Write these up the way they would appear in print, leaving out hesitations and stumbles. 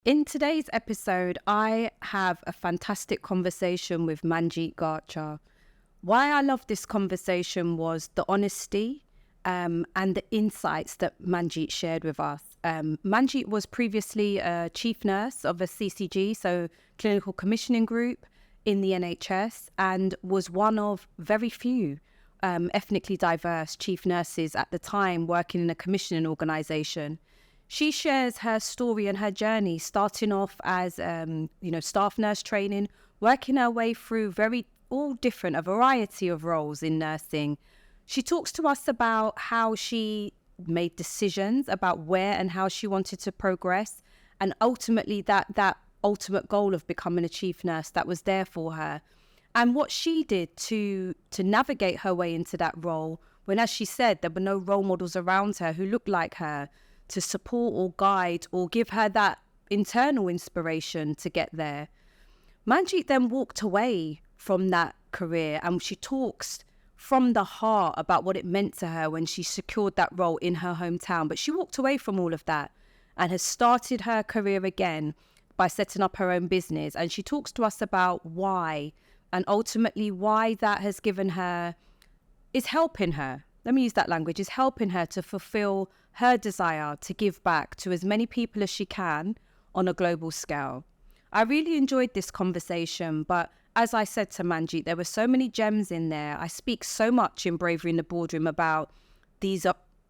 In today's episode, I have a fantastic conversation with Manjeet Garcha. Why I love this conversation was the honesty and the insights that Manjeet shared with us. Manjeet was previously a chief nurse of a CCG, so Clinical Commissioning Group in the NHS, and was one of very few ethnically diverse chief nurses at the time working in a commissioning organisation. She shares her story and her journey, starting off as, staff nurse training, working her way through a variety of roles in nursing. She talks to us about how she made decisions about where and how she wanted to progress, and ultimately that ultimate goal of becoming a chief nurse that was there for her, and what she did to navigate her way into that role when, as she said, there were no role models around her who looked like her to support or guide or give her that internal inspiration to get there. Manjeet then walked away from that career, and she talks from the heart about what it meant to her when she secured that role in her hometown. But she walked away from all of that and has started her career again by setting up her own business. And she talks to us about why, and ultimately why that has given her, is helping her. Let me use that language, is helping her to fulfill her desire to give back to as many people as she can on a global scale. I really enjoyed this conversation, but as I said to Manjeet, there were so many gems in there. I speak so much in Bravery in the Boardroom about these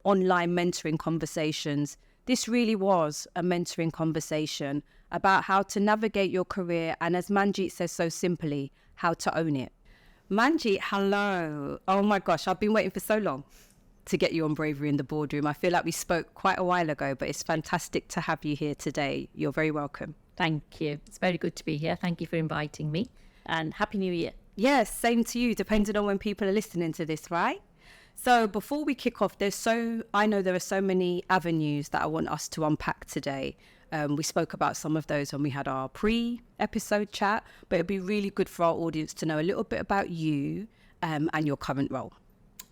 online mentoring conversations. This really was a mentoring conversation about how to navigate your career, and as Manjeet says so simply, how to own it. Manjeet, hello. Oh my gosh, I've been waiting for so long to get you on Bravery in the Boardroom. I feel like we spoke quite a while ago, but it's fantastic to have you here today. You're very welcome. Thank you. It's very good to be here. Thank you for inviting me, and Happy New Year. Yes, same to you, depending on when people are listening to this, right? So before we kick off, I know there are so many avenues that I want us to unpack today. We spoke about some of those when we had our pre-episode chat, but it'd be really good for our audience to know a little bit about you and your current role.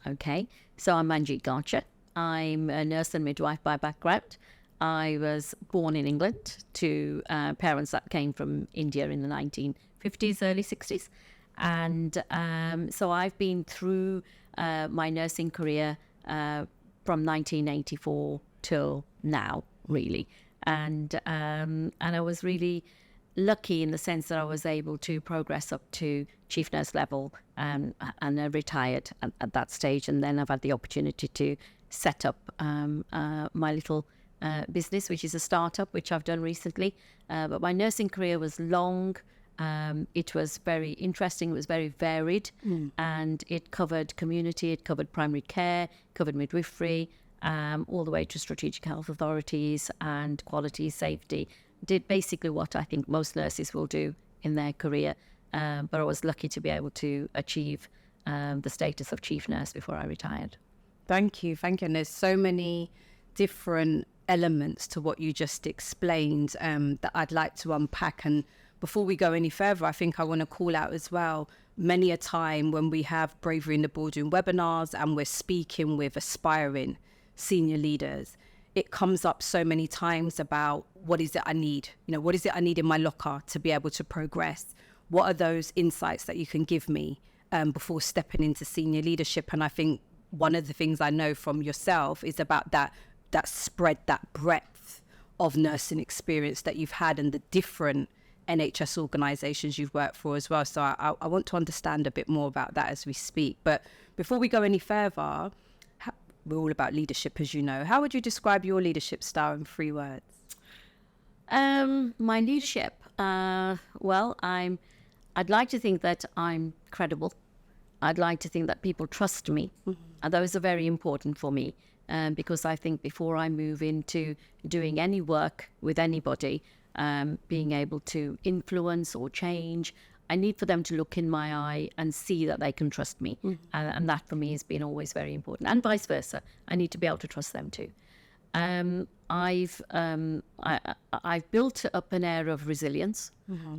Okay, so I'm Manjeet Garcha. I'm a nurse and midwife by background. I was born in England to parents that came from India in the 1950s, early 60s. And so I've been through my nursing career from 1984 till now, really. And I was really lucky in the sense that I was able to progress up to chief nurse level and I retired at that stage. And then I've had the opportunity to set up my little business, which is a startup, which I've done recently. But my nursing career was long. It was very interesting. It was very varied, and it covered community, it covered primary care, covered midwifery, all the way to strategic health authorities and quality safety. Did basically what I think most nurses will do in their career, but I was lucky to be able to achieve the status of chief nurse before I retired. Thank you. And there's so many different elements to what you just explained that I'd like to unpack. And before we go any further, I think I want to call out as well, many a time when we have Bravery in the Boardroom webinars and we're speaking with aspiring senior leaders, it comes up so many times about what is it I need? What is it I need in my locker to be able to progress? What are those insights that you can give me before stepping into senior leadership? And I think one of the things I know from yourself is about that spread, that breadth of nursing experience that you've had and the different NHS organisations you've worked for as well. So I want to understand a bit more about that as we speak. But before we go any further, we're all about leadership, as you know. How would you describe your leadership style in 3 words? My leadership, I'd like to think that I'm credible. I'd like to think that people trust me. And those are very important for me because I think before I move into doing any work with anybody, being able to influence or change, I need for them to look in my eye and see that they can trust me. And that for me has been always very important. And vice versa. I need to be able to trust them too. I've built up an air of resilience,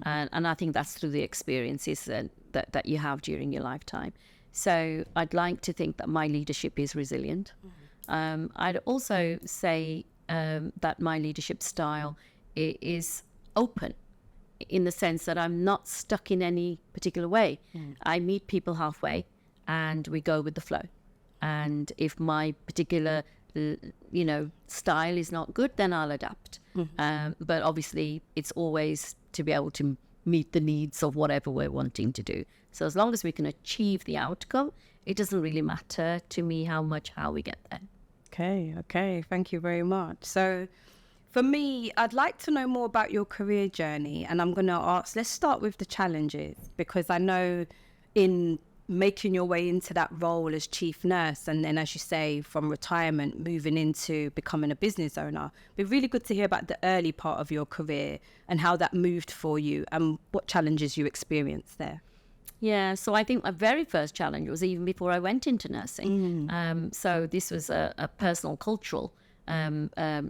and I think that's through the experiences that you have during your lifetime. So I'd like to think that my leadership is resilient. I'd also say that my leadership style is open in the sense that I'm not stuck in any particular way. I meet people halfway and we go with the flow. And if my particular, style is not good, then I'll adapt. But obviously, it's always to be able to meet the needs of whatever we're wanting to do. So as long as we can achieve the outcome, it doesn't really matter to me how we get there. Okay. Thank you very much. So for me, I'd like to know more about your career journey. And I'm going to ask, let's start with the challenges, because I know in making your way into that role as chief nurse, and then, as you say, from retirement, moving into becoming a business owner, it'd be really good to hear about the early part of your career and how that moved for you and what challenges you experienced there. Yeah, so I think my very first challenge was even before I went into nursing. So this was a personal, cultural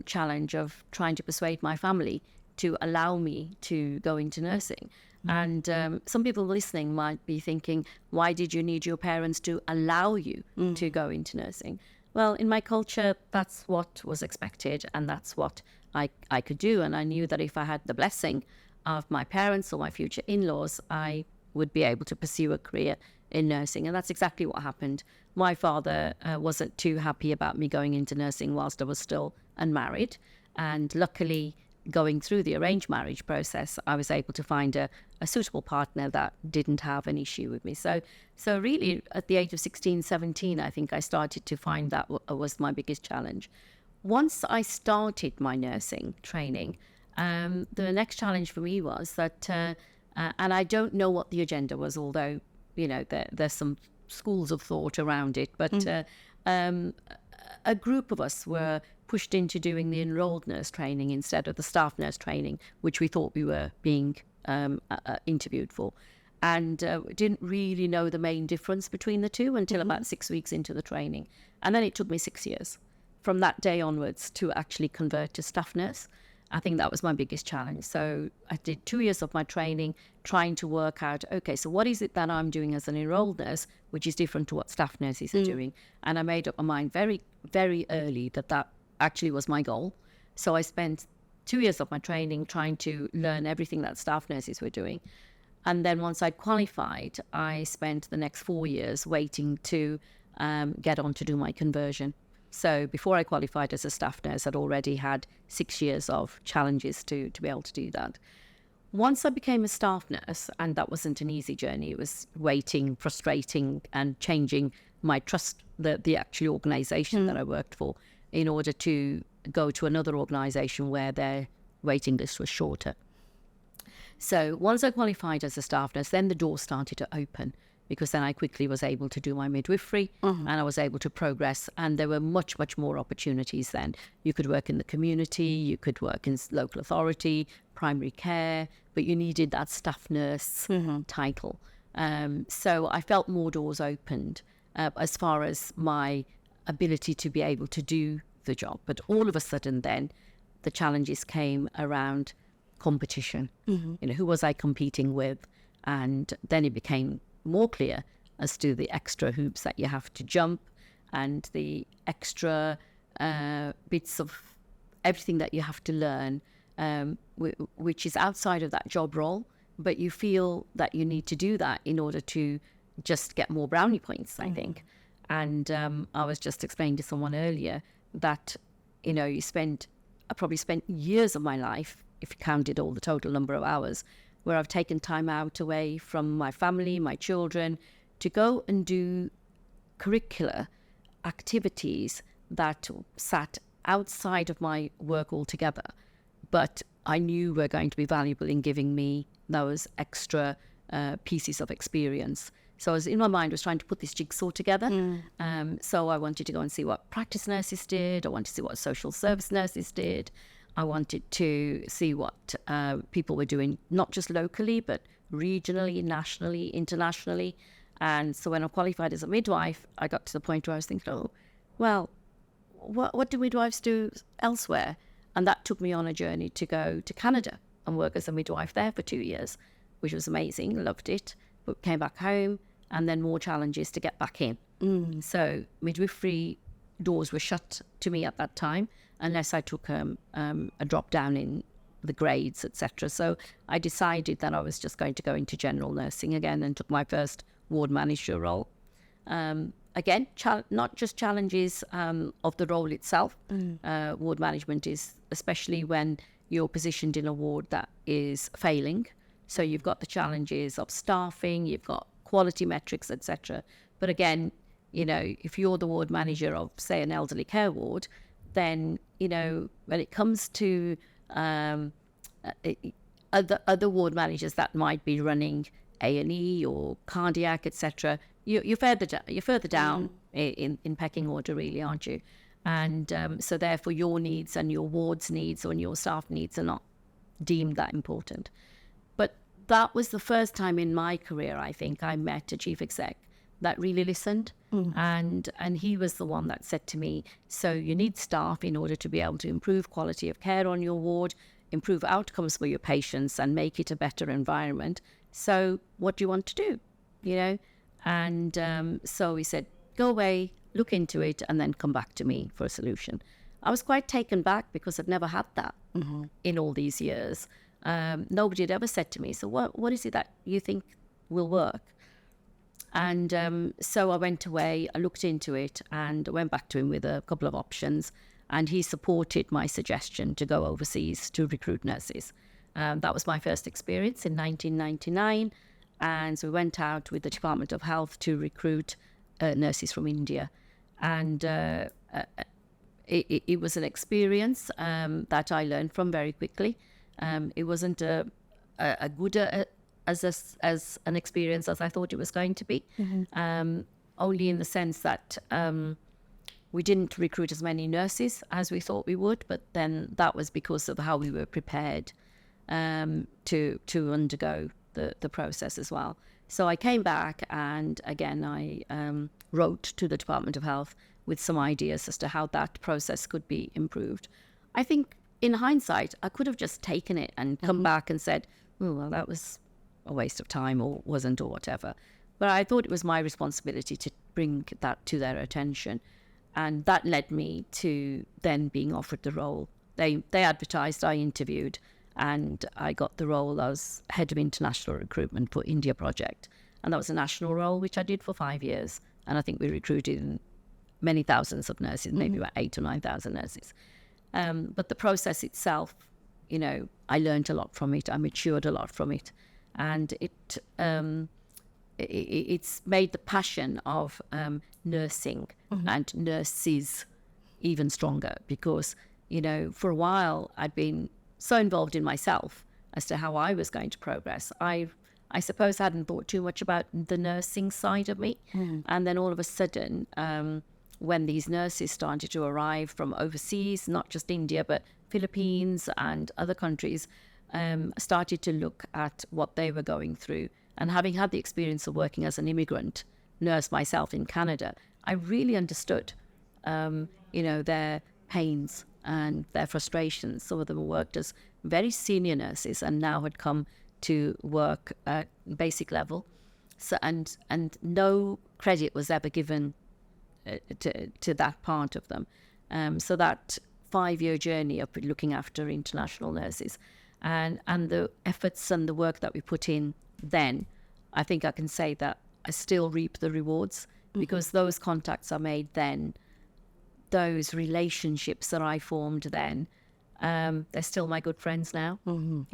challenge of trying to persuade my family to allow me to go into nursing. And some people listening might be thinking, why did you need your parents to allow you to go into nursing? Well, in my culture, that's what was expected, and that's what I could do. And I knew that if I had the blessing of my parents or my future in-laws, I would be able to pursue a career in nursing. And that's exactly what happened. My father wasn't too happy about me going into nursing whilst I was still unmarried. And luckily, going through the arranged marriage process, I was able to find a suitable partner that didn't have an issue with me. So really, at the age of 16, 17, I think I started to find that was my biggest challenge. Once I started my nursing training, the next challenge for me was that, and I don't know what the agenda was, although, there's some schools of thought around it, but a group of us were pushed into doing the enrolled nurse training instead of the staff nurse training, which we thought we were being interviewed for. And didn't really know the main difference between the two until about 6 weeks into the training. And then it took me 6 years from that day onwards to actually convert to staff nurse. I think that was my biggest challenge. So I did 2 years of my training trying to work out, okay, so what is it that I'm doing as an enrolled nurse, which is different to what staff nurses are doing? And I made up my mind very, very early that actually was my goal. So I spent 2 years of my training trying to learn everything that staff nurses were doing. And then once I'd qualified, I spent the next 4 years waiting to get on to do my conversion. So before I qualified as a staff nurse, I'd already had 6 years of challenges to be able to do that. Once I became a staff nurse, and that wasn't an easy journey, it was waiting, frustrating, and changing my trust, the actual organisation that I worked for, in order to go to another organisation where their waiting list was shorter. So once I qualified as a staff nurse, then the door started to open, because then I quickly was able to do my midwifery and I was able to progress, and there were much, much more opportunities then. You could work in the community, you could work in local authority, primary care, but you needed that staff nurse title. So I felt more doors opened as far as my ability to be able to do the job. But all of a sudden then, the challenges came around competition. Who was I competing with? And then it became more clear as to the extra hoops that you have to jump and the extra bits of everything that you have to learn, which is outside of that job role, but you feel that you need to do that in order to just get more brownie points, I think. And I was just explaining to someone earlier that, I probably spent years of my life, if you counted all the total number of hours, where I've taken time out away from my family, my children, to go and do curricular activities that sat outside of my work altogether, but I knew were going to be valuable in giving me those extra pieces of experience. So I was in my mind was trying to put this jigsaw together. So I wanted to go and see what practice nurses did. I wanted to see what social service nurses did. I wanted to see what people were doing, not just locally, but regionally, nationally, internationally. And so when I qualified as a midwife, I got to the point where I was thinking, what do midwives do elsewhere? And that took me on a journey to go to Canada and work as a midwife there for 2 years, which was amazing. Loved it. But came back home, and then more challenges to get back in. So midwifery doors were shut to me at that time, unless I took a drop down in the grades, etc. So I decided that I was just going to go into general nursing again, and took my first ward manager role. Again, not just challenges of the role itself. Ward management is, especially when you're positioned in a ward that is failing. So you've got the challenges of staffing, you've got quality metrics, etc. But again, if you're the ward manager of, say, an elderly care ward, then, when it comes to other ward managers that might be running A&E or cardiac, etc., you're further down in pecking order, really, aren't you? And so therefore your needs and your ward's needs and your staff needs are not deemed that important. But that was the first time in my career, I think, I met a chief exec that really listened. And he was the one that said to me, so you need staff in order to be able to improve quality of care on your ward, improve outcomes for your patients, and make it a better environment. So what do you want to do? And so he said, go away, look into it, and then come back to me for a solution. I was quite taken back because I'd never had that in all these years. Nobody had ever said to me, so what is it that you think will work? And so I went away, I looked into it, and I went back to him with a couple of options, and he supported my suggestion to go overseas to recruit nurses. That was my first experience in 1999. And so we went out with the Department of Health to recruit nurses from India. And it was an experience that I learned from very quickly. It wasn't a good as an experience as I thought it was going to be. Only in the sense that we didn't recruit as many nurses as we thought we would, but then that was because of how we were prepared to undergo the process as well. So I came back, and again I wrote to the Department of Health with some ideas as to how that process could be improved. I think in hindsight I could have just taken it and come back and said, oh, well, that was a waste of time, or wasn't, or whatever. But I thought it was my responsibility to bring that to their attention, and that led me to then being offered the role. They advertised, I interviewed, and I got the role as head of international recruitment for India project. And that was a national role, which I did for 5 years. And I think we recruited many thousands of nurses, maybe about 8,000 or 9,000 nurses. But the process itself, I learned a lot from it. I matured a lot from it. And it's made the passion of nursing and nurses even stronger, because, for a while I'd been so involved in myself as to how I was going to progress. I suppose I hadn't thought too much about the nursing side of me. And then all of a sudden, when these nurses started to arrive from overseas, not just India, but Philippines and other countries, started to look at what they were going through. And having had the experience of working as an immigrant nurse myself in Canada, I really understood, their pains and their frustrations. Some of them worked as very senior nurses and now had come to work at basic level. So, and no credit was ever given to that part of them. So that 5-year journey of looking after international nurses and the efforts and the work that we put in then, I think I can say that I still reap the rewards, because those contacts I made then, those relationships that I formed then, they're still my good friends now, and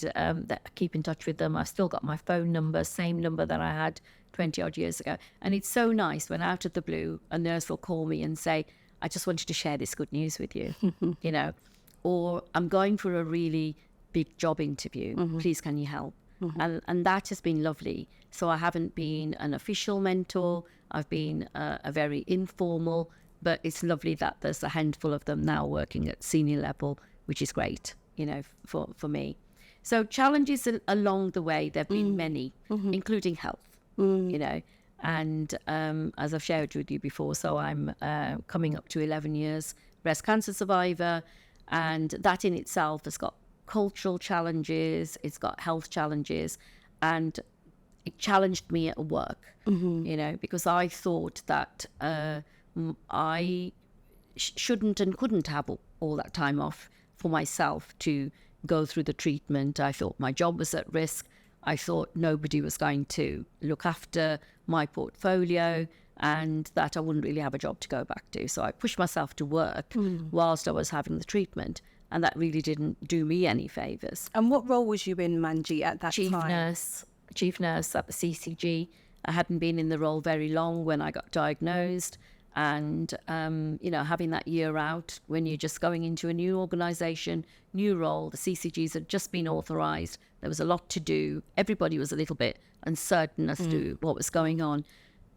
that I keep in touch with them. I've still got my phone number, same number that I had 20 odd years ago. And it's so nice when out of the blue, a nurse will call me and say, I just wanted to share this good news with you, or I'm going for a really big job interview. Please, can you help? And that has been lovely. So I haven't been an official mentor. I've been a very informal, but it's lovely that there's a handful of them now working at senior level, which is great, for me. So challenges along the way, there have been many, including health, and as I've shared with you before, so I'm coming up to 11 years breast cancer survivor, and that in itself has got cultural challenges, it's got health challenges, and it challenged me at work, because I thought that I shouldn't and couldn't have all that time off for myself to go through the treatment. I thought my job was at risk. I thought nobody was going to look after my portfolio and that I wouldn't really have a job to go back to. So I pushed myself to work whilst I was having the treatment. And that really didn't do me any favours. And what role was you in, Manjeet, at that time? Chief nurse at the CCG. I hadn't been in the role very long when I got diagnosed. And, having that year out when you're just going into a new organisation, new role, the CCGs had just been authorised. There was a lot to do. Everybody was a little bit uncertain as to what was going on.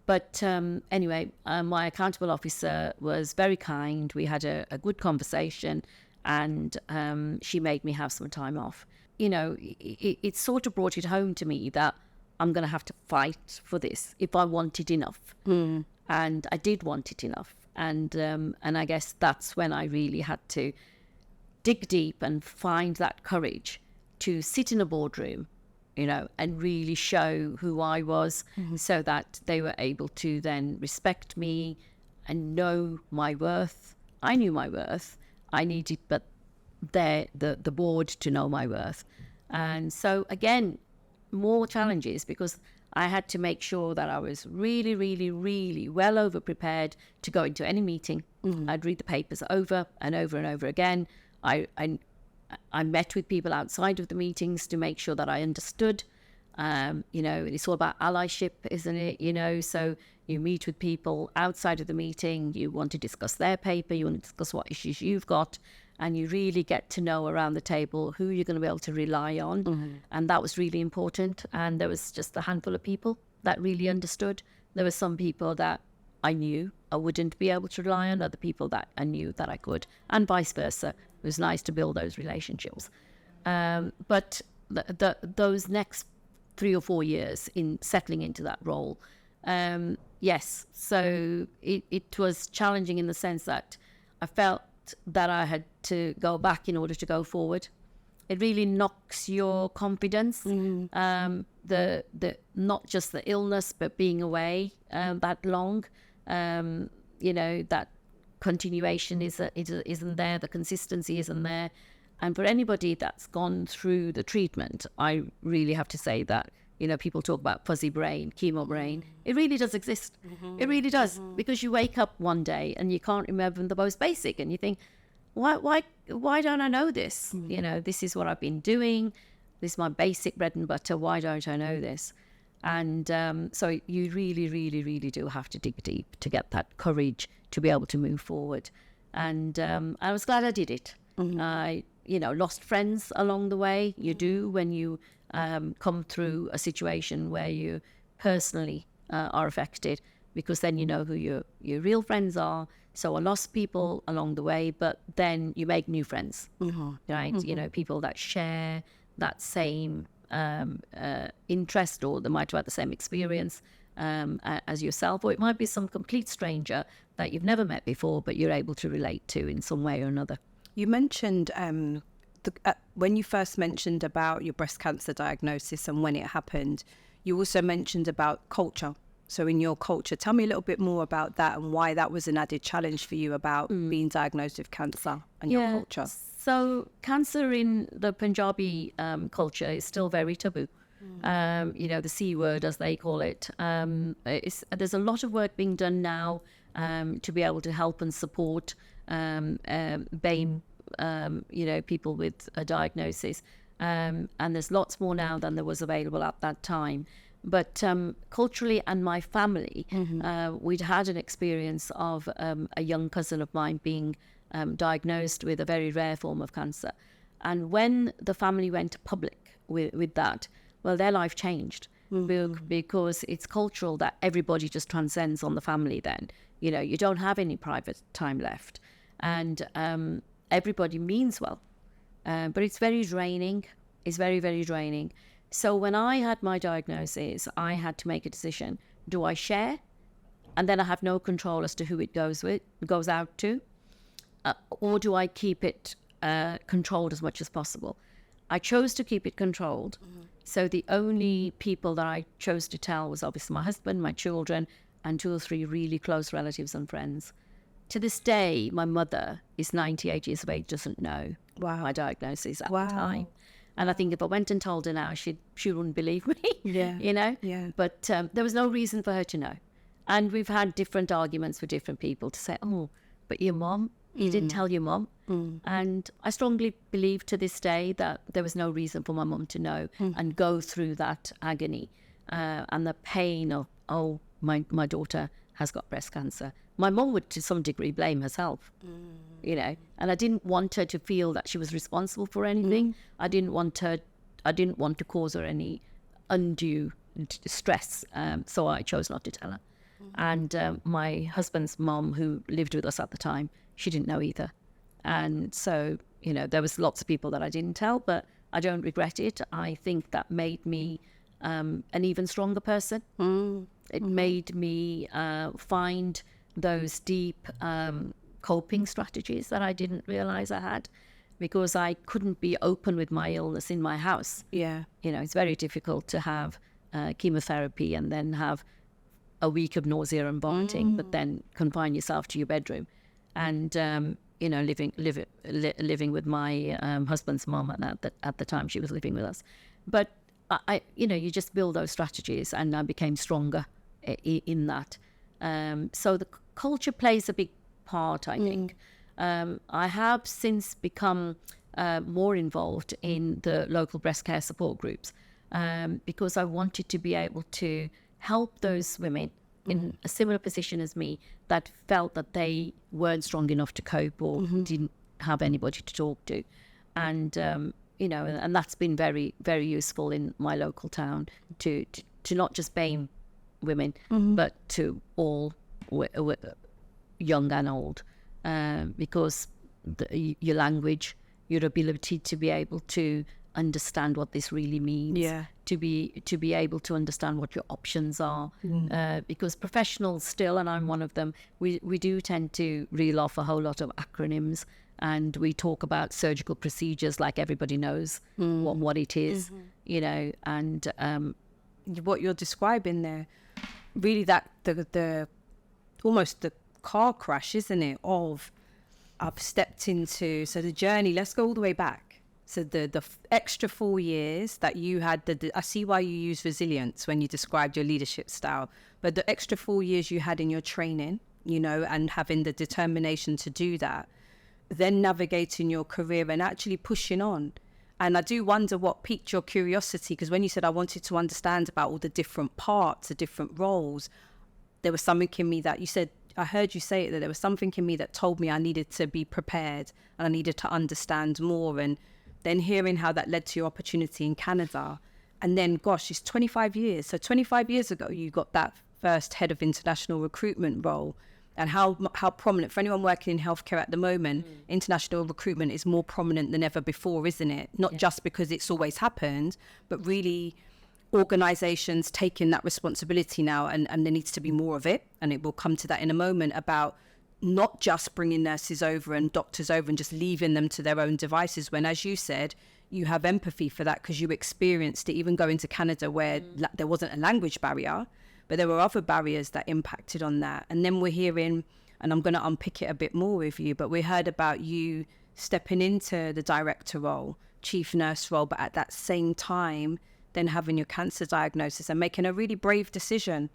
But anyway, my accountable officer was very kind. We had a good conversation and she made me have some time off. It sort of brought it home to me that I'm going to have to fight for this if I want it enough. And I did want it enough. And I guess that's when I really had to dig deep and find that courage to sit in a boardroom, and really show who I was so that they were able to then respect me and know my worth. I knew my worth. I needed but the board to know my worth. And so again, more challenges because I had to make sure that I was really, really, really well over prepared to go into any meeting. I'd read the papers over and over and over again. I met with people outside of the meetings to make sure that I understood. It's all about allyship, isn't it? So you meet with people outside of the meeting. You want to discuss their paper. You want to discuss what issues you've got. And you really get to know around the table who you're going to be able to rely on. And that was really important. And there was just a handful of people that really understood. There were some people that I knew I wouldn't be able to rely on, other people that I knew that I could, and vice versa. It was nice to build those relationships. But those next 3 or 4 years in settling into that role, yes. So it was challenging in the sense that I felt that I had to go back in order to go forward. It really knocks your confidence. The not just the illness, but being away that long. That continuation isn't there. The consistency isn't there. And for anybody that's gone through the treatment, I really have to say that, people talk about fuzzy brain, chemo brain. It really does exist. It really does. Because you wake up one day and you can't remember the most basic and you think, why don't I know this? This is what I've been doing. This is my basic bread and butter. Why don't I know this? And so you really, really, really do have to dig deep to get that courage to be able to move forward. And I was glad I did it. I, lost friends along the way. You do when you come through a situation where you personally are affected, because then you know who your real friends are. So I lost people along the way, but then you make new friends, right? People that share that same interest, or they might have had the same experience as yourself, or it might be some complete stranger that you've never met before, but you're able to relate to in some way or another. You mentioned when you first mentioned about your breast cancer diagnosis and when it happened, you also mentioned about culture. So in your culture, tell me a little bit more about that and why that was an added challenge for you about being diagnosed with cancer and your culture. So cancer in the Punjabi culture is still very taboo. The C word, as they call it. There's a lot of work being done now to be able to help and support BAME, people with a diagnosis. And there's lots more now than there was available at that time. But culturally and my family, we'd had an experience of a young cousin of mine being diagnosed with a very rare form of cancer. And when the family went public with that, well, their life changed because it's cultural that everybody just transcends on the family then. You don't have any private time left. And everybody means well. But it's very draining. It's very, very draining. So when I had my diagnosis, I had to make a decision. Do I share? And then I have no control as to who it goes out to. Or do I keep it controlled as much as possible? I chose to keep it controlled. So the only people that I chose to tell was obviously my husband, my children, and 2 or 3 really close relatives and friends. To this day, my mother is 98 years of age, doesn't know Wow. my diagnosis at Wow. the time. And I think if I went and told her now, she wouldn't believe me, Yeah. you know? Yeah. But there was no reason for her to know. And we've had different arguments with different people to say, oh, but your mom, you didn't tell your mom. And I strongly believe to this day that there was no reason for my mom to know and go through that agony and the pain of, oh, my daughter has got breast cancer. My mom would to some degree blame herself, you know, and I didn't want her to feel that she was responsible for anything. I didn't want to cause her any undue stress, so I chose not to tell her. And my husband's mom, who lived with us at the time, she didn't know either. And so, you know, there was lots of people that I didn't tell, but I don't regret it. I think that made me an even stronger person. It made me find those deep coping strategies that I didn't realize I had, because I couldn't be open with my illness in my house. Yeah. You know, it's very difficult to have chemotherapy and then have a week of nausea and vomiting, but then confine yourself to your bedroom. And, you know, living with my husband's mom at the time she was living with us. But, you know, you just build those strategies, and I became stronger in that. So the culture plays a big part, I think. I have since become more involved in the local breast care support groups because I wanted to be able to help those women in a similar position as me that felt that they weren't strong enough to cope or didn't have anybody to talk to. And, you know, and that's been very, very useful in my local town to not just BAME women, but to all young and old, because your language, your ability to be able to understand what this really means, to be able to understand what your options are, because professionals still, and I'm one of them, we do tend to reel off a whole lot of acronyms, and we talk about surgical procedures like everybody knows what it is, you know, and what you're describing there, really that the almost the car crash, isn't it, of I've stepped into, so the journey, let's go all the way back. So the extra 4 years that you had, I see why you use resilience when you described your leadership style, but the extra 4 years you had in your training, you know, and having the determination to do that, then navigating your career and actually pushing on. And I do wonder what piqued your curiosity, because when you said I wanted to understand about all the different parts, the different roles, there was something in me that you said, I heard you say it, that there was something in me that told me I needed to be prepared and I needed to understand more. And then hearing how that led to your opportunity in Canada. And then, gosh, it's 25 years. So 25 years ago, you got that first head of international recruitment role. And how prominent, for anyone working in healthcare at the moment, international recruitment is more prominent than ever before, isn't it? Not just because it's always happened, but really organisations taking that responsibility now, and there needs to be more of it. And it will come to that in a moment, about not just bringing nurses over and doctors over and just leaving them to their own devices, when, as you said, you have empathy for that because you experienced it, even going to Canada where there wasn't a language barrier, but there were other barriers that impacted on that. And then we're hearing, and I'm going to unpick it a bit more with you, but we heard about you stepping into the director role, chief nurse role, but at that same time then having your cancer diagnosis and making a really brave decision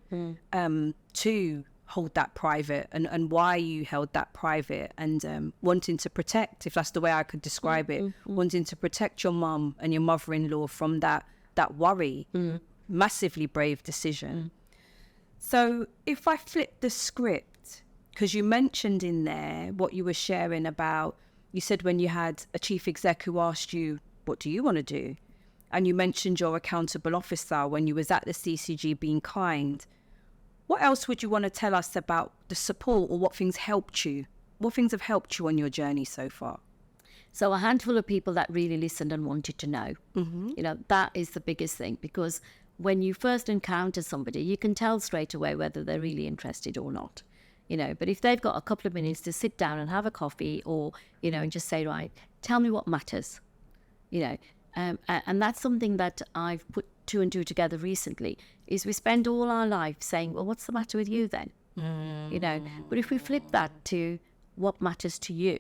to hold that private, and why you held that private, and wanting to protect, if that's the way I could describe it, wanting to protect your mum and your mother-in-law from that worry. Massively brave decision. So if I flip the script, because you mentioned in there what you were sharing about, you said when you had a chief exec who asked you, what do you want to do? And you mentioned your accountable officer when you was at the CCG being kind. What else would you want to tell us about the support, or what things helped you? What things have helped you on your journey so far? So a handful of people that really listened and wanted to know. You know, that is the biggest thing, because when you first encounter somebody, you can tell straight away whether they're really interested or not. You know, but if they've got a couple of minutes to sit down and have a coffee, or, you know, and just say, right, tell me what matters, you know, and that's something that I've put 2 and 2 together recently, is we spend all our life saying, well, what's the matter with you then? You know, but if we flip that to, what matters to you.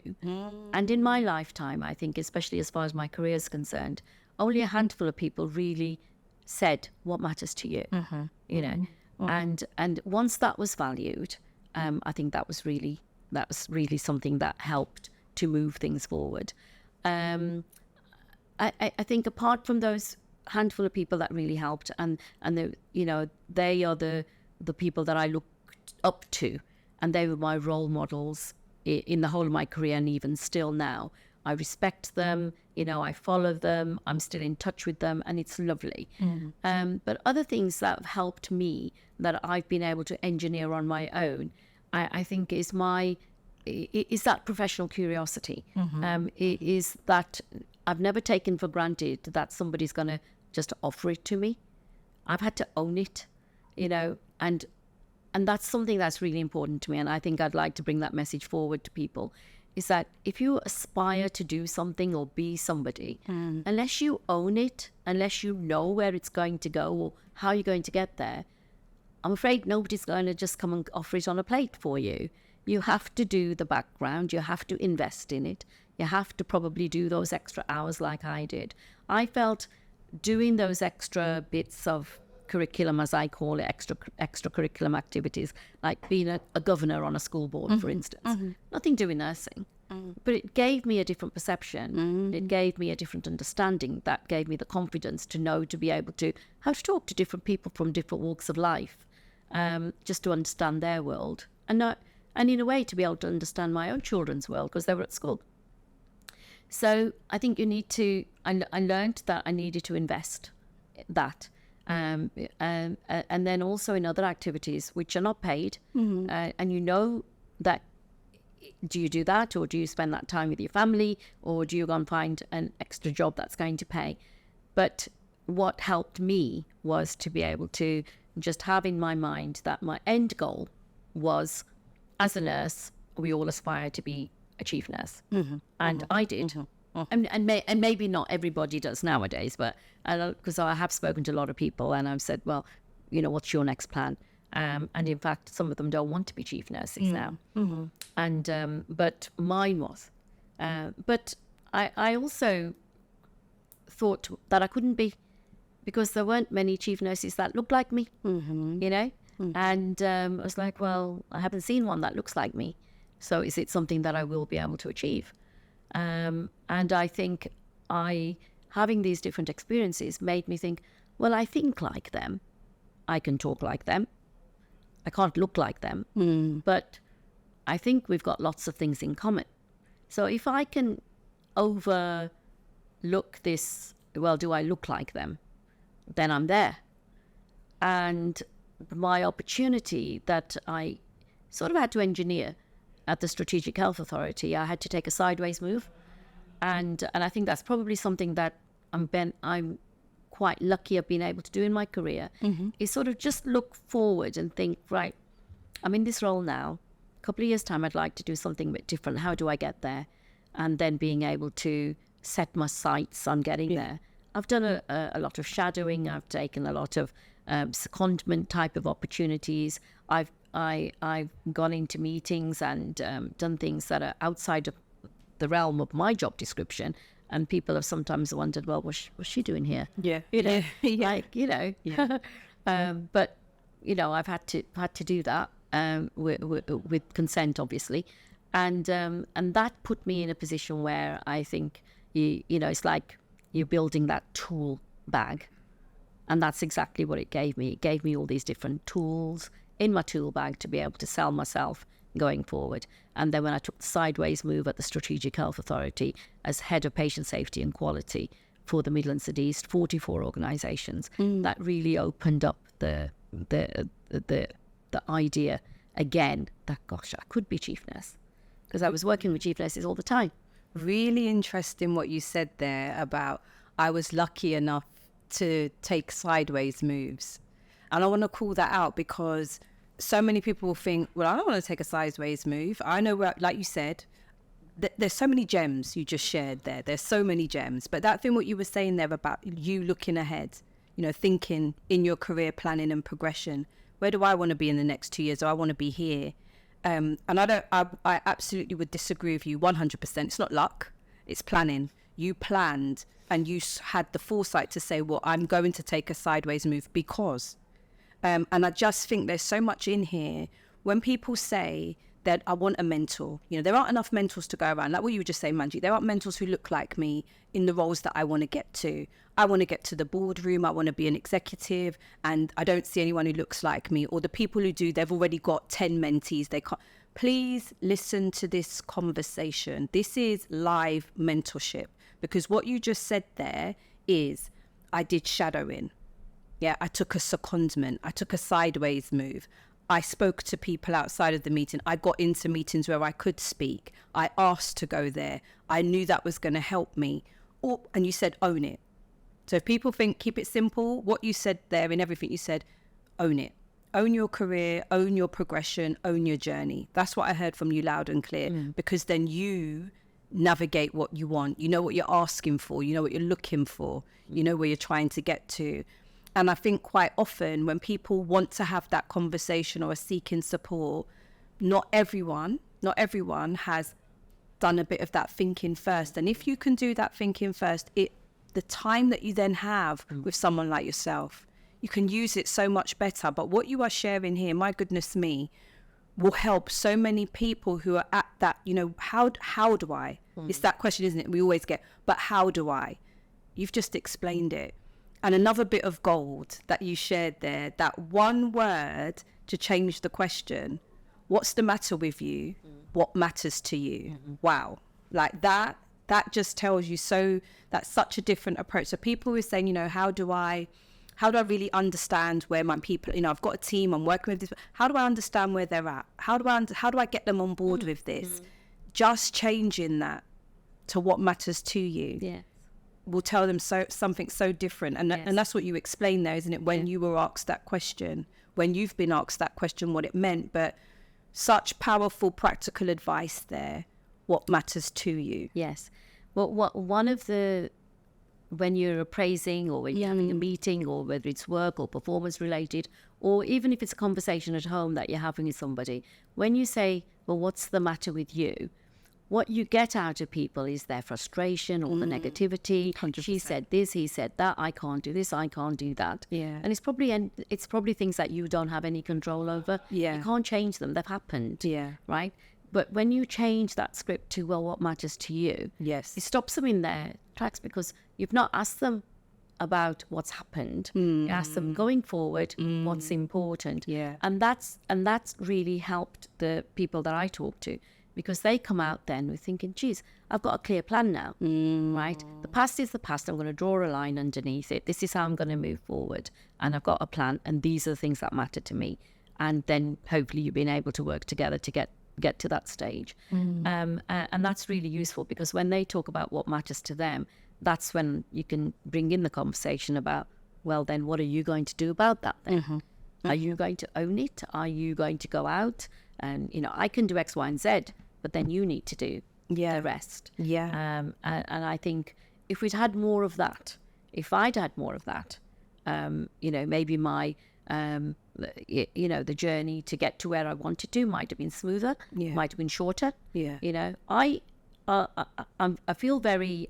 And in my lifetime, I think, especially as far as my career is concerned, only a handful of people really said what matters to you, you know. And once that was valued, I think that was really something that helped to move things forward. I think apart from those handful of people that really helped, and the, you know, they are the people that I looked up to, and they were my role models in the whole of my career, and even still now. I respect them, you know, I follow them, I'm still in touch with them, and it's lovely. But other things that have helped me that I've been able to engineer on my own, I think is that professional curiosity. It is that I've never taken for granted that somebody's going to just offer it to me. I've had to own it, you know, and that's something that's really important to me. And I think I'd like to bring that message forward to people, is that if you aspire to do something or be somebody, unless you own it, unless you know where it's going to go or how you're going to get there, I'm afraid nobody's going to just come and offer it on a plate for you. You have to do the background. You have to invest in it. You have to probably do those extra hours like I did. I felt doing those extra bits of curriculum, as I call it, extra curriculum activities, like being a governor on a school board, for instance. Nothing to do with nursing. But it gave me a different perception. It gave me a different understanding. That gave me the confidence to know, to be able to, how to talk to different people from different walks of life, just to understand their world. And in a way to be able to understand my own children's world, because they were at school. So I think you need to, I learned that I needed to invest that. And then also in other activities which are not paid. And you know that, do you do that, or do you spend that time with your family, or do you go and find an extra job that's going to pay? But what helped me was to be able to just have in my mind that my end goal was, as a nurse, we all aspire to be a chief nurse. And I did. And maybe not everybody does nowadays, but because I have spoken to a lot of people and I've said, well, you know, what's your next plan? And in fact, some of them don't want to be chief nurses now. And but mine was. But I also thought that I couldn't be, because there weren't many chief nurses that looked like me, you know? And I was like, well, I haven't seen one that looks like me. So is it something that I will be able to achieve? And I think having these different experiences made me think, well, I think like them. I can talk like them. I can't look like them. But I think we've got lots of things in common. So if I can overlook this, well, do I look like them? Then I'm there. And my opportunity that I sort of had to engineer at the Strategic Health Authority, I had to take a sideways move. And I think that's probably something that I'm quite lucky I've been able to do in my career, is sort of just look forward and think, right, I'm in this role now. A couple of years' time, I'd like to do something a bit different. How do I get there? And then being able to set my sights on getting there. I've done a lot of shadowing. I've taken a lot of secondment type of opportunities. I've gone into meetings and done things that are outside of the realm of my job description, and people have sometimes wondered, well, what's she doing here? You know, like, you know. But you know, I've had to do that with consent, obviously, and that put me in a position where I think you know, it's like you're building that tool bag. And that's exactly what it gave me. It gave me all these different tools in my tool bag to be able to sell myself going forward. And then when I took the sideways move at the Strategic Health Authority as head of patient safety and quality for the Midlands and East, 44 organisations, that really opened up the idea again that, gosh, I could be chief nurse, because I was working with chief nurses all the time. Really interesting what you said there about I was lucky enough to take sideways moves. And I want to call that out, because so many people will think, well, I don't want to take a sideways move. I know where, like you said, there's so many gems you just shared there. There's so many gems. But that thing, what you were saying there about you looking ahead, you know, thinking in your career planning and progression, where do I want to be in the next 2 years? Do I want to be here? And I absolutely would disagree with you 100%. It's not luck, it's planning. You planned and you had the foresight to say, well, I'm going to take a sideways move because. And I just think there's so much in here when people say that I want a mentor. You know, there aren't enough mentors to go around. Like what you were just saying, Manjeet, there aren't mentors who look like me in the roles that I want to get to. I want to get to the boardroom. I want to be an executive, and I don't see anyone who looks like me. Or the people who do, they've already got 10 mentees. They can't. Please listen to this conversation. This is live mentorship, because what you just said there is, I did shadowing. Yeah, I took a secondment. I took a sideways move. I spoke to people outside of the meeting. I got into meetings where I could speak. I asked to go there. I knew that was going to help me. And you said, own it. So if people think, keep it simple, what you said there in everything you said, own it. Own your career, own your progression, own your journey. That's what I heard from you loud and clear, because then you navigate what you want. You know what you're asking for. You know what you're looking for. You know where you're trying to get to. And I think quite often when people want to have that conversation or are seeking support, not everyone has done a bit of that thinking first. And if you can do that thinking first, the time that you then have with someone like yourself, you can use it so much better. But what you are sharing here, my goodness me, will help so many people who are at that, you know, how do I? It's that question, isn't it? We always get, but how do I? You've just explained it. And another bit of gold that you shared there, that one word to change the question, what's the matter with you? What matters to you? Wow. Like that just tells you, so that's such a different approach. So people were saying, you know, how do I really understand where my people, you know, I've got a team, I'm working with this, how do I understand where they're at? How do I get them on board with this? Just changing that to what matters to you will tell them something so different. And and that's what you explained there, isn't it? When you were asked that question, when you've been asked that question, what it meant, but such powerful practical advice there, what matters to you. Yes. Well, one of the, when you're appraising or when you're having a meeting, or whether it's work or performance related, or even if it's a conversation at home that you're having with somebody, when you say, well, what's the matter with you? What you get out of people is their frustration or the negativity. 100%. She said this, he said that, I can't do this, I can't do that. Yeah. And it's probably things that you don't have any control over. Yeah. You can't change them. They've happened. Yeah. Right? But when you change that script to, well, what matters to you? Yes. It stops them in their tracks, because you've not asked them about what's happened. You ask them going forward, what's important. Yeah. And that's really helped the people that I talk to, because they come out then with thinking, geez, I've got a clear plan now, right? The past is the past. I'm going to draw a line underneath it. This is how I'm going to move forward. And I've got a plan, and these are the things that matter to me. And then hopefully you've been able to work together to get to that stage. And that's really useful, because when they talk about what matters to them, that's when you can bring in the conversation about, well, then what are you going to do about that then? Are you going to own it? Are you going to go out and, you know, I can do X, Y, and Z, but then you need to do the rest. Yeah. And I think if we'd had more of that, if I'd had more of that, you know, maybe my, you know, the journey to get to where I wanted to might have been smoother, might have been shorter. Yeah. You know, I feel very,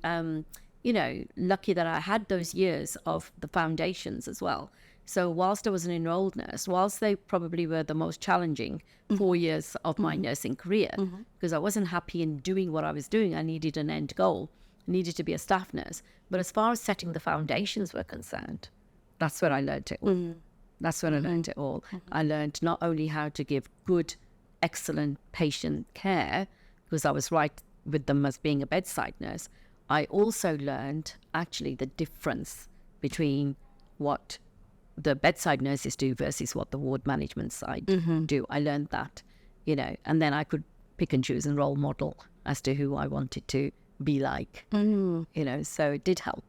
you know, lucky that I had those years of the foundations as well. So whilst I was an enrolled nurse, whilst they probably were the most challenging 4 years of my nursing career, because I wasn't happy in doing what I was doing, I needed an end goal, I needed to be a staff nurse. But as far as setting the foundations were concerned, that's where I learned it all. That's when I learned it all. I learned not only how to give good, excellent patient care, because I was right with them as being a bedside nurse, I also learned actually the difference between what the bedside nurses do versus what the ward management side do. I learned that, you know, and then I could pick and choose and role model as to who I wanted to be like, you know, so it did help.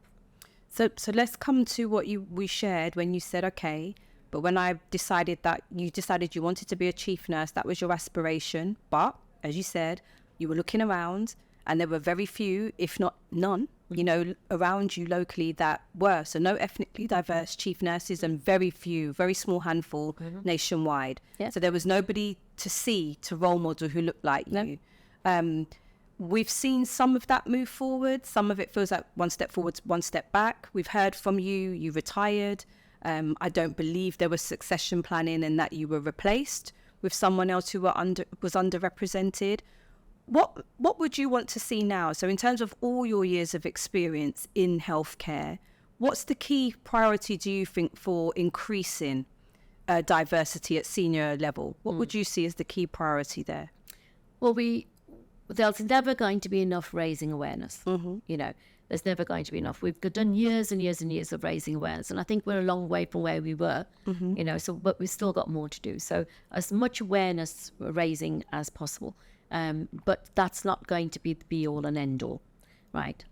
So let's come to what we shared when you said, okay, but when I decided that you wanted to be a chief nurse, that was your aspiration. But as you said, you were looking around and there were very few, if not none, you know, around you locally that were. So no ethnically diverse chief nurses, and very few, very small handful nationwide. Yeah. So there was nobody see, to role model who look like No. you. We've seen some of that move forward. Some of it feels like one step forward, one step back. We've heard from you. You retired. I don't believe there was succession planning and that you were replaced with someone else who was underrepresented. What would you want to see now? So in terms of all your years of experience in healthcare, what's the key priority, do you think, for increasing diversity at senior level? What would you see as the key priority there? Well, there's never going to be enough raising awareness. You know, there's never going to be enough. We've done years and years and years of raising awareness, and I think we're a long way from where we were. You know, so but we've still got more to do. So as much awareness raising as possible, but that's not going to be the be all and end all, right?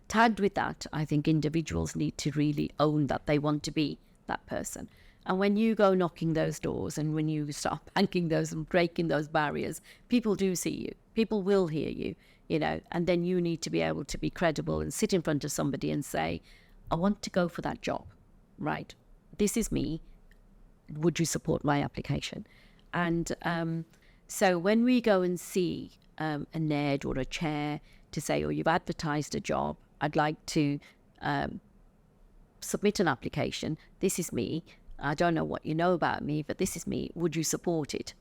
Tagged with that, I think individuals need to really own that they want to be that person. And when you go knocking those doors and when you start banging those and breaking those barriers, people do see you. People will hear you, you know, and then you need to be able to be credible and sit in front of somebody and say, I want to go for that job, right? This is me. Would you support my application? And so when we go and see a NED or a chair to say, oh, you've advertised a job, I'd like to submit an application. This is me. I don't know what you know about me, but this is me. Would you support it?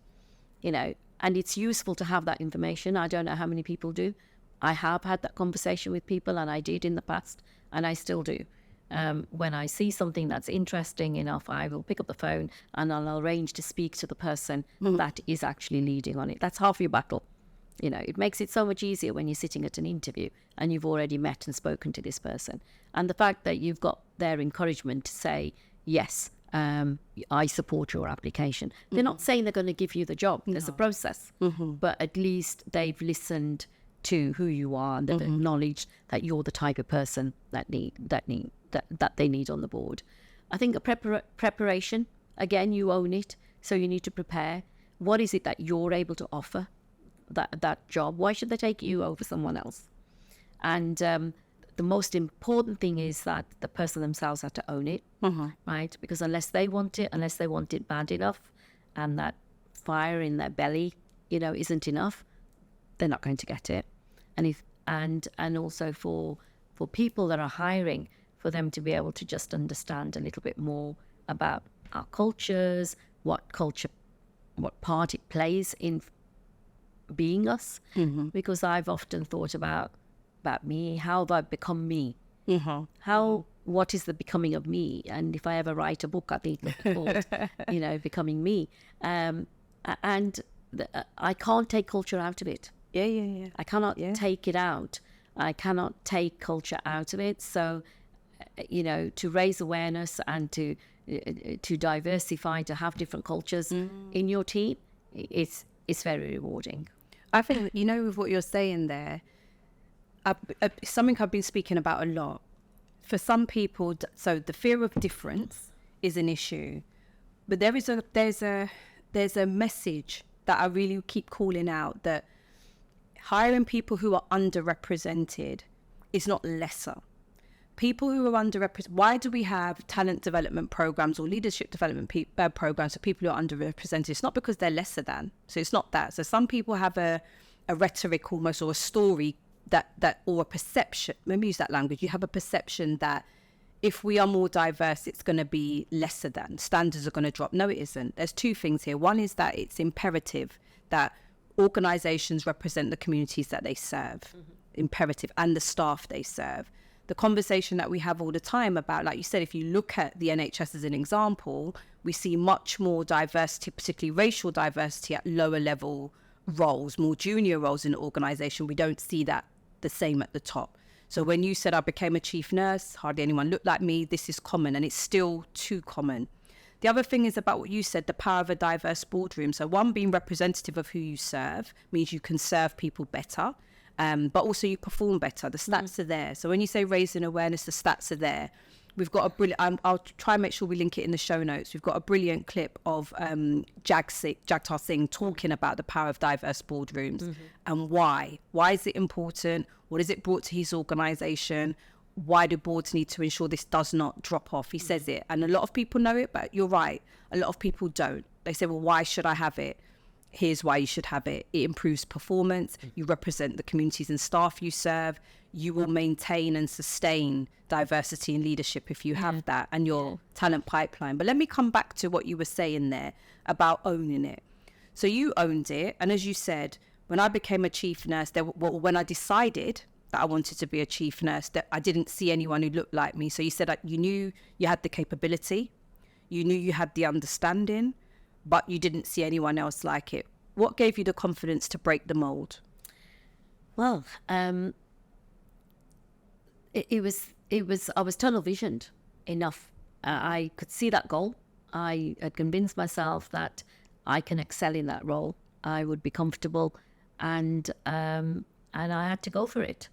You know, and it's useful to have that information. I don't know how many people do. I have had that conversation with people, and I did in the past, and I still do. When I see something that's interesting enough, I will pick up the phone and I'll arrange to speak to the person that is actually leading on it. That's half your battle. You know, it makes it so much easier when you're sitting at an interview and you've already met and spoken to this person. And the fact that you've got their encouragement to say, yes, I support your application. They're not saying they're going to give you the job. There's a process, but at least they've listened to who you are and they've acknowledged that you're the type of person that they need on the board. I think a preparation, again, you own it, so you need to prepare. What is it that you're able to offer that job? Why should they take you over someone else? And the most important thing is that the person themselves have to own it, right? Because unless they want it bad enough, and that fire in their belly, you know, isn't enough, they're not going to get it. And also for people that are hiring, for them to be able to just understand a little bit more about our cultures, what part it plays in being us. Because I've often thought about me, how have I become me? What is the becoming of me? And if I ever write a book, I think it's called, you know, Becoming Me. And I can't take culture out of it. I cannot take it out. I cannot take culture out of it. So, you know, to raise awareness and to diversify, to have different cultures in your team, it's very rewarding. I think, you know, with what you're saying there, something I've been speaking about a lot. For some people, so the fear of difference is an issue, but there's a message that I really keep calling out, that hiring people who are underrepresented is not lesser. People who are underrepresented, why do we have talent development programs or leadership development programs for people who are underrepresented? It's not because they're lesser than. So it's not that. So some people have a rhetoric almost, or a story that or a perception, let me use that language. You have a perception that if we are more diverse, it's going to be lesser than, standards are going to drop. No, it isn't. There's two things here. One is that it's imperative that organizations represent the communities that they serve, imperative, and the staff they serve. The conversation that we have all the time about, like you said, if you look at the NHS as an example, we see much more diversity, particularly racial diversity, at lower level roles, more junior roles in the organization. We don't see that the same at the top. So when you said I became a chief nurse, hardly anyone looked like me, this is common, and it's still too common. The other thing is about what you said, the power of a diverse boardroom. So one, being representative of who you serve means you can serve people better, but also you perform better. The stats are there. So when you say raising awareness, the stats are there. We've got a brilliant, I'll try and make sure we link it in the show notes. We've got a brilliant clip of Jagtar Singh talking about the power of diverse boardrooms and why. Why is it important? What has it brought to his organisation? Why do boards need to ensure this does not drop off? He says it. And a lot of people know it, but you're right. A lot of people don't. They say, well, why should I have it? here's why you should have it. It improves performance. You represent the communities and staff you serve. You will maintain and sustain diversity in leadership if you have that, and your talent pipeline. But let me come back to what you were saying there about owning it. So you owned it. And as you said, when I became a chief nurse, when I decided that I wanted to be a chief nurse, that I didn't see anyone who looked like me. So you said that you knew you had the capability, you knew you had the understanding, but you didn't see anyone else like it. What gave you the confidence to break the mold? Well, it was I was tunnel visioned enough. I could see that goal. I had convinced myself that I can excel in that role. I would be comfortable, and I had to go for it.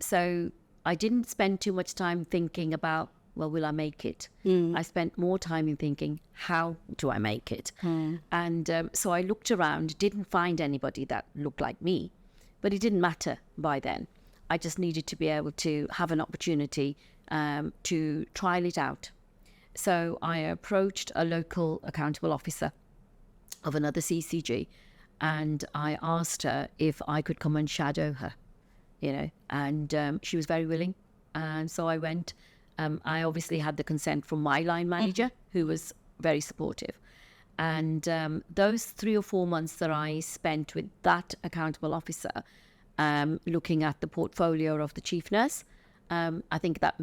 So I didn't spend too much time thinking about, well, will I make it? I spent more time in thinking, how do I make it? And so I looked around, didn't find anybody that looked like me, but it didn't matter by then. I just needed to be able to have an opportunity to trial it out. So I approached a local accountable officer of another CCG, and I asked her if I could come and shadow her, and she was very willing. And so I went. I obviously had the consent from my line manager, who was very supportive. And those 3 or 4 months that I spent with that accountable officer, looking at the portfolio of the chief nurse, I think that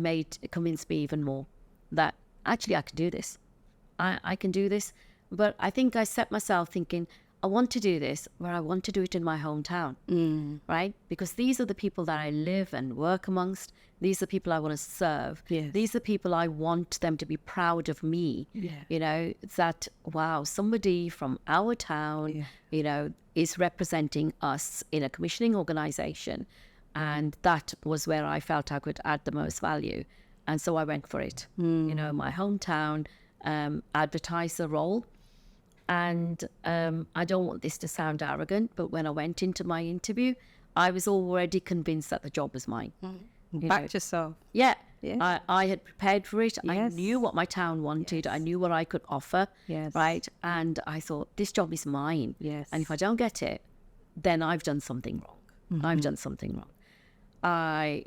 convinced me even more that actually I can do this. I can do this. But I think I set myself thinking, I want to do this, but I want to do it in my hometown, right? Because these are the people that I live and work amongst. These are people I want to serve. Yes. These are people I want them to be proud of me. Yeah. That, wow, somebody from our town, is representing us in a commissioning organisation. And that was where I felt I could add the most value. And so I went for it. My hometown, advertised the role. And I don't want this to sound arrogant, but when I went into my interview, I was already convinced that the job was mine. Backed yourself. Yeah. Yeah. I had prepared for it. Yes. I knew what my town wanted. Yes. I knew what I could offer. Yes. Right. And I thought, this job is mine. Yes. And if I don't get it, then I've done something wrong. I've done something wrong. I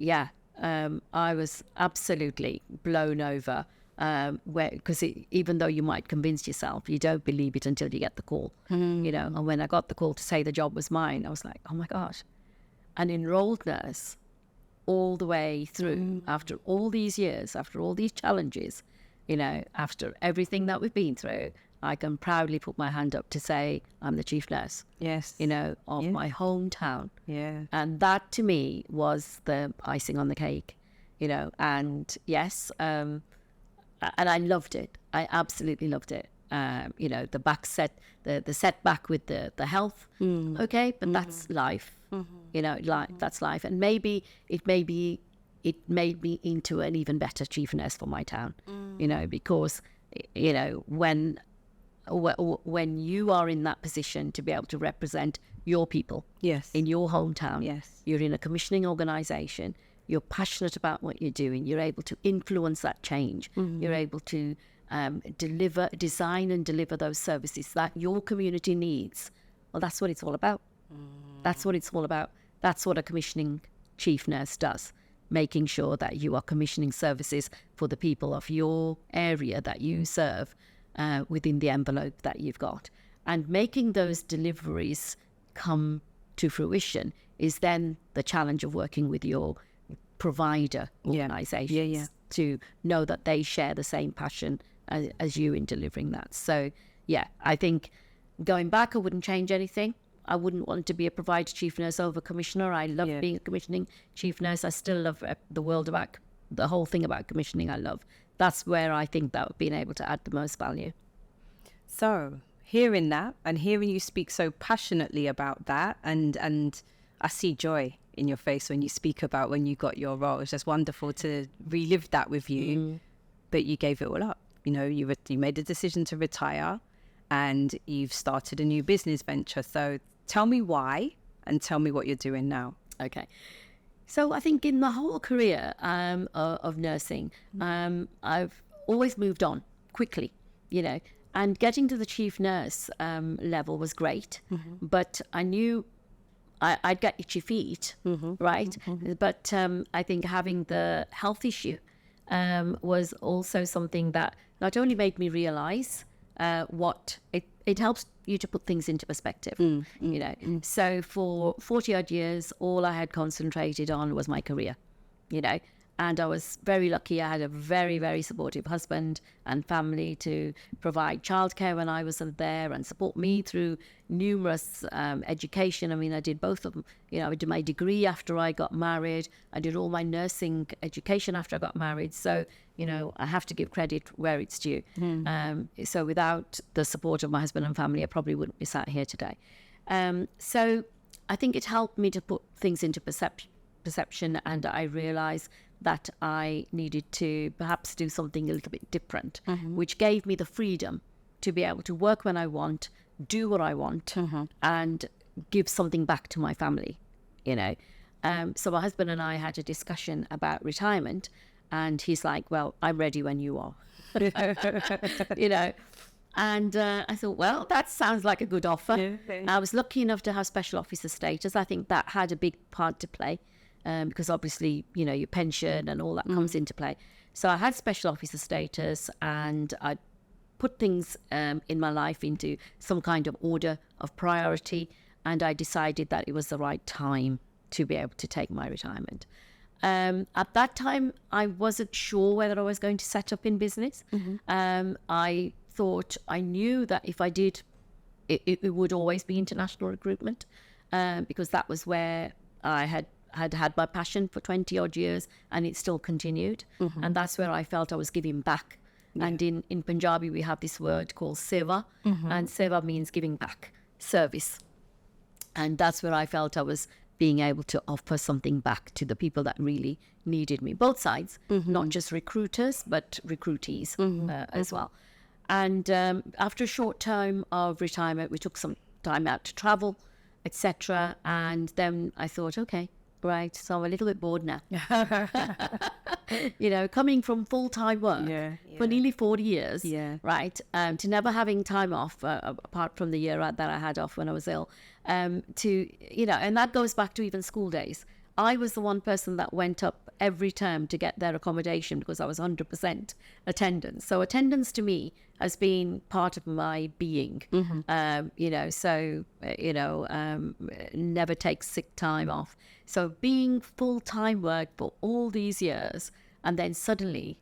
was absolutely blown over. Because even though you might convince yourself, you don't believe it until you get the call. And when I got the call to say the job was mine, I was like, oh my gosh, an enrolled nurse all the way through, after all these years, after all these challenges, after everything that we've been through, I can proudly put my hand up to say I'm the chief nurse. Yes. Of my hometown. Yeah. And that to me was the icing on the cake. And yes. And I loved it. I absolutely loved it. The setback with the health. Okay, but that's life. That's life. And maybe it made me into an even better chief nurse for my town. Because when you are in that position to be able to represent your people, Yes. in your hometown, Yes. you're in a commissioning organisation. You're passionate about what you're doing. You're able to influence that change. You're able to design and deliver those services that your community needs. Well, that's what it's all about. That's what it's all about. That's what a commissioning chief nurse does, making sure that you are commissioning services for the people of your area that you serve within the envelope that you've got. And making those deliveries come to fruition is then the challenge of working with your provider organisations to know that they share the same passion as you in delivering that. So, I think going back, I wouldn't change anything. I wouldn't want to be a provider chief nurse over commissioner. I love being a commissioning chief nurse. I still love the whole thing about commissioning. I love. That's where I think that being able to add the most value. So, hearing that and hearing you speak so passionately about that, and I see joy in your face when you speak about when you got your role. It's just wonderful to relive that with you. But you gave it all up. You made a decision to retire, and you've started a new business venture. So tell me why, and tell me what you're doing now. Okay. So I think in the whole career of nursing, I've always moved on quickly. And getting to the chief nurse level was great, but I knew I'd get itchy feet, right? But I think having the health issue was also something that not only made me realize what it helps you to put things into perspective, you know. So for 40 odd years, all I had concentrated on was my career, you know. And I was very lucky. I had a very, very supportive husband and family to provide childcare when I wasn't there and support me through numerous education. I mean, I did both of them. You know, I did my degree after I got married. I did all my nursing education after I got married. So, you know, I have to give credit where it's due. So without the support of my husband and family, I probably wouldn't be sat here today. So I think it helped me to put things into perception, and I realized that I needed to perhaps do something a little bit different, which gave me the freedom to be able to work when I want, do what I want, and give something back to my family, you know. So my husband and I had a discussion about retirement, and he's like, well, I'm ready when you are, you know. And I thought, well, that sounds like a good offer. I was lucky enough to have special officer status. I think that had a big part to play. Because obviously, you know, your pension and all that comes into play. So I had special officer status, and I put things in my life into some kind of order of priority, and I decided that it was the right time to be able to take my retirement. At that time, I wasn't sure whether I was going to set up in business. I thought, I knew that if I did, it would always be international recruitment, because that was where I had my passion for 20 odd years, and it still continued. And that's where I felt I was giving back. And in Punjabi, we have this word called seva, and seva means giving back, service. And that's where I felt I was being able to offer something back to the people that really needed me, both sides, not just recruiters, but recruitees as well. And after a short time of retirement, we took some time out to travel, etc. And then I thought, okay, right, so I'm a little bit bored now. You know, coming from full-time work for nearly 40 years, right, to never having time off, apart from the year that I had off when I was ill, to, you know, and that goes back to even school days. I was the one person that went up every term to get their accommodation because I was 100% attendance. So attendance to me has been part of my being, you know, so, you know, never take sick time off. So being full-time work for all these years, and then suddenly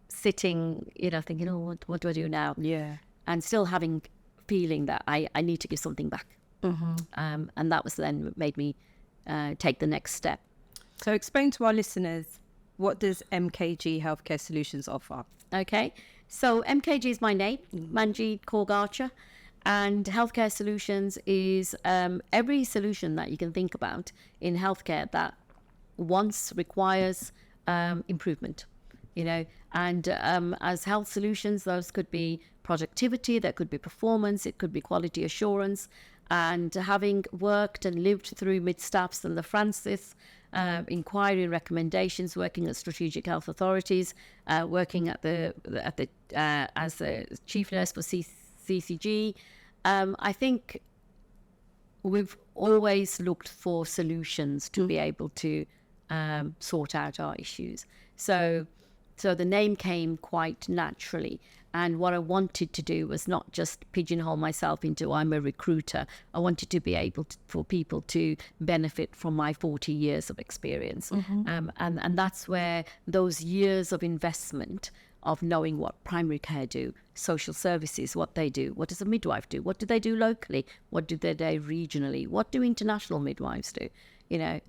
sitting, you know, thinking, oh, what do I do now? And still feeling that I need to give something back. And that was then made me take the next step. So explain to our listeners, what does MKG Healthcare Solutions offer? Okay, so MKG is my name, Manjeet Garcha, and Healthcare Solutions is every solution that you can think about in healthcare that once requires improvement, you know. And as health solutions, those could be productivity, that could be performance, it could be quality assurance. And having worked and lived through Mid-Staffs and the Francis, inquiry and recommendations, working at strategic health authorities, working at as a chief nurse for CCG, I think we've always looked for solutions to be able to sort out our issues. So the name came quite naturally. And what I wanted to do was not just pigeonhole myself into I'm a recruiter. I wanted to be able for people to benefit from my 40 years of experience. And that's where those years of investment of knowing what primary care do, social services, what they do, what does a midwife do, what do they do locally, what do they do regionally, what do international midwives do, you know,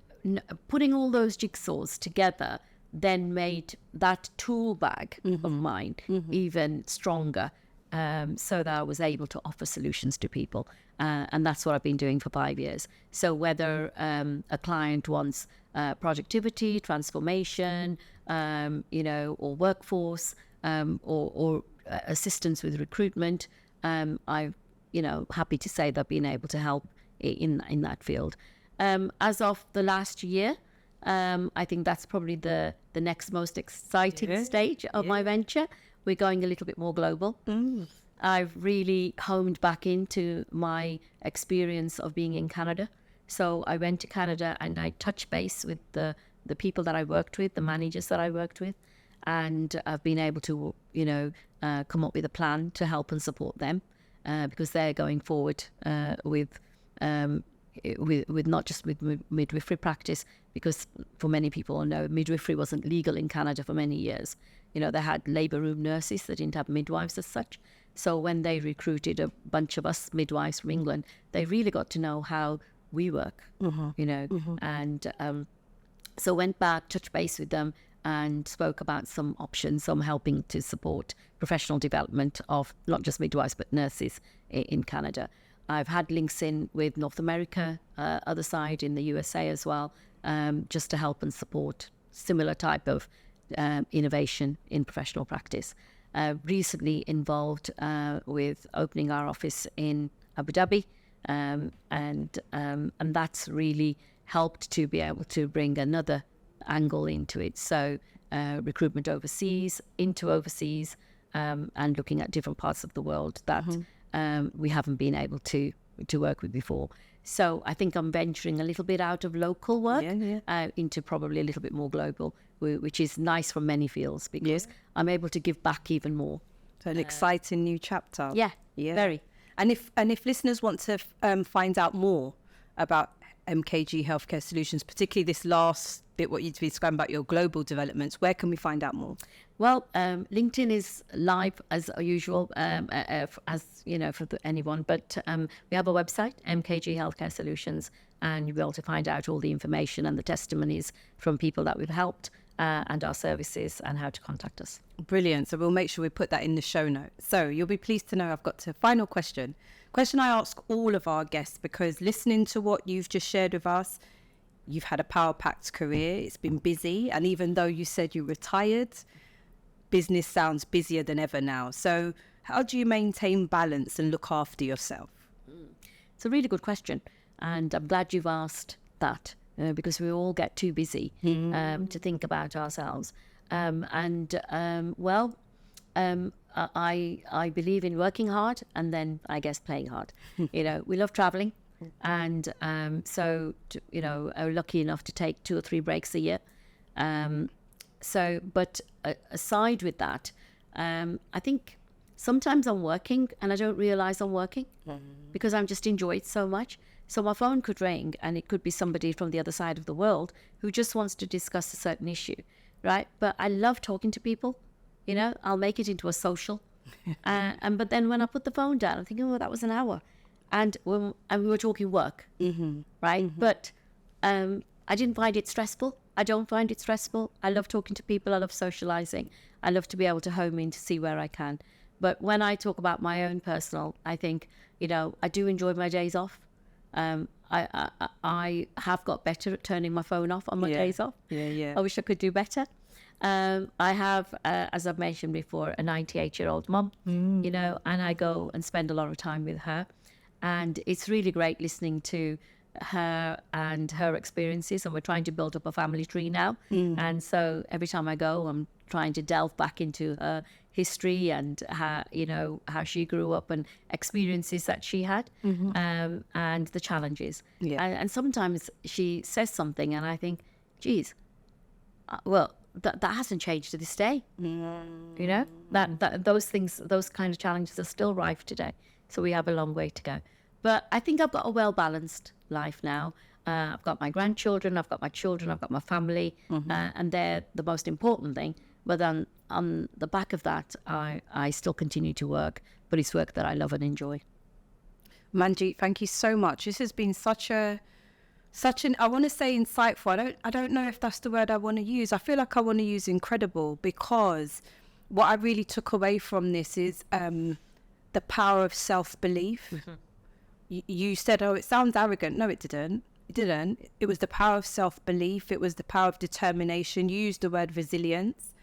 putting all those jigsaws together then made that tool bag of mine even stronger, so that I was able to offer solutions to people. And that's what I've been doing for 5 years. So whether a client wants productivity, transformation, you know, or workforce, or assistance with recruitment, I'm, you know, happy to say that I've been able to help in that field. As of the last year, I think that's probably the next most exciting stage of my venture. We're going a little bit more global. I've really honed back into my experience of being in Canada. So I went to Canada and I touched base with the people that I worked with, the managers that I worked with, and I've been able to, come up with a plan to help and support them because they're going forward with not just with midwifery practice, because for many people know midwifery wasn't legal in Canada for many years. They had labour room nurses, they didn't have midwives as such. So when they recruited a bunch of us midwives from England, they really got to know how we work, and so went back, touched base with them, and spoke about some options, some helping to support professional development of not just midwives but nurses in Canada. I've had links in with North America, other side in the USA as well, just to help and support similar type of innovation in professional practice. Recently involved with opening our office in Abu Dhabi, and that's really helped to be able to bring another angle into it. So recruitment overseas, into overseas, and looking at different parts of the world that we haven't been able to work with before. So I think I'm venturing a little bit out of local work into probably a little bit more global, which is nice from many fields because I'm able to give back even more. So an exciting new chapter. Yeah, very. And if listeners want to find out more about MKG Healthcare Solutions, particularly this last bit, what you've described about your global developments, where can we find out more? Well, LinkedIn is live as usual, for anyone. But we have a website, MKG Healthcare Solutions, and you'll be able to find out all the information and the testimonies from people that we've helped and our services and how to contact us. Brilliant. So we'll make sure we put that in the show notes. So you'll be pleased to know I've got a final question. Question I ask all of our guests, because listening to what you've just shared with us, you've had a power-packed career. It's been busy. And even though you said you retired, business sounds busier than ever now. So how do you maintain balance and look after yourself? It's a really good question. And I'm glad you've asked that because we all get too busy to think about ourselves. I believe in working hard and then I guess playing hard. We love traveling. And I'm lucky enough to take 2 or 3 breaks a year. But aside with that, I think sometimes I'm working and I don't realize I'm working because I'm just enjoy it so much. So my phone could ring and it could be somebody from the other side of the world who just wants to discuss a certain issue, right? But I love talking to people. I'll make it into a social. But then when I put the phone down, I'm thinking, that was an hour. And we were talking work, right? But I didn't find it stressful. I don't find it stressful. I love talking to people. I love socializing. I love to be able to home in to see where I can. But when I talk about my own personal, I think, I do enjoy my days off. I have got better at turning my phone off on my days off. I wish I could do better. I have, as I've mentioned before, a 98-year-old mum, and I go and spend a lot of time with her. And it's really great listening to her and her experiences. And we're trying to build up a family tree now. And so every time I go, I'm trying to delve back into her history and how she grew up and experiences that she had and the challenges. And sometimes she says something and I think, geez, that hasn't changed to this day. That those things, those kind of challenges are still rife today. So we have a long way to go. But I think I've got a well-balanced life now. I've got my grandchildren, I've got my children, I've got my family, and they're the most important thing. But then on the back of that, I still continue to work, but it's work that I love and enjoy. Manjeet, thank you so much. This has been such an I want to say insightful. I don't know if that's the word I want to use. I feel like I want to use incredible, because what I really took away from this is the power of self-belief. You said, it sounds arrogant. No, it didn't. It was the power of self-belief. It was the power of determination. You used the word resilience.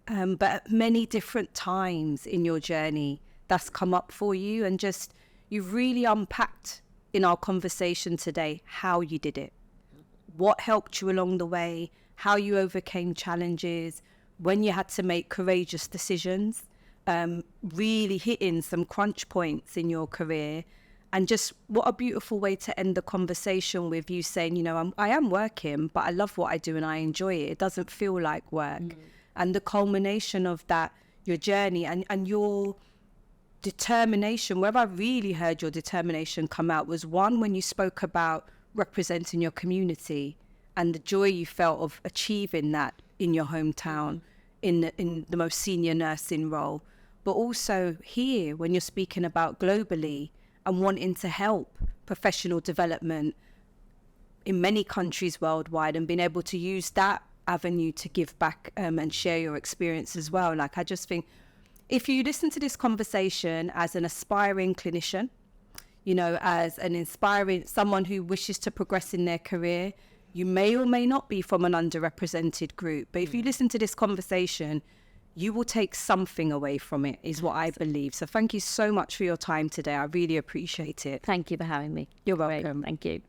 But at many different times in your journey, that's come up for you. And just, you've really unpacked in our conversation today how you did it. What helped you along the way, how you overcame challenges, when you had to make courageous decisions. really hitting some crunch points in your career. And just what a beautiful way to end the conversation with you saying, you know, I am working, but I love what I do and I enjoy it. It doesn't feel like work. And the culmination of that, your journey and your determination, where I really heard your determination come out was one, when you spoke about representing your community and the joy you felt of achieving that in your hometown, in the most senior nursing role. But also here, when you're speaking about globally and wanting to help professional development in many countries worldwide and being able to use that avenue to give back and share your experience as well. Like, I just think if you listen to this conversation as an aspiring clinician, you know, as an inspiring someone who wishes to progress in their career, you may or may not be from an underrepresented group, but if you listen to this conversation, you will take something away from it, is what I believe. So thank you so much for your time today. I really appreciate it. Thank you for having me. You're Great. welcome. Thank you.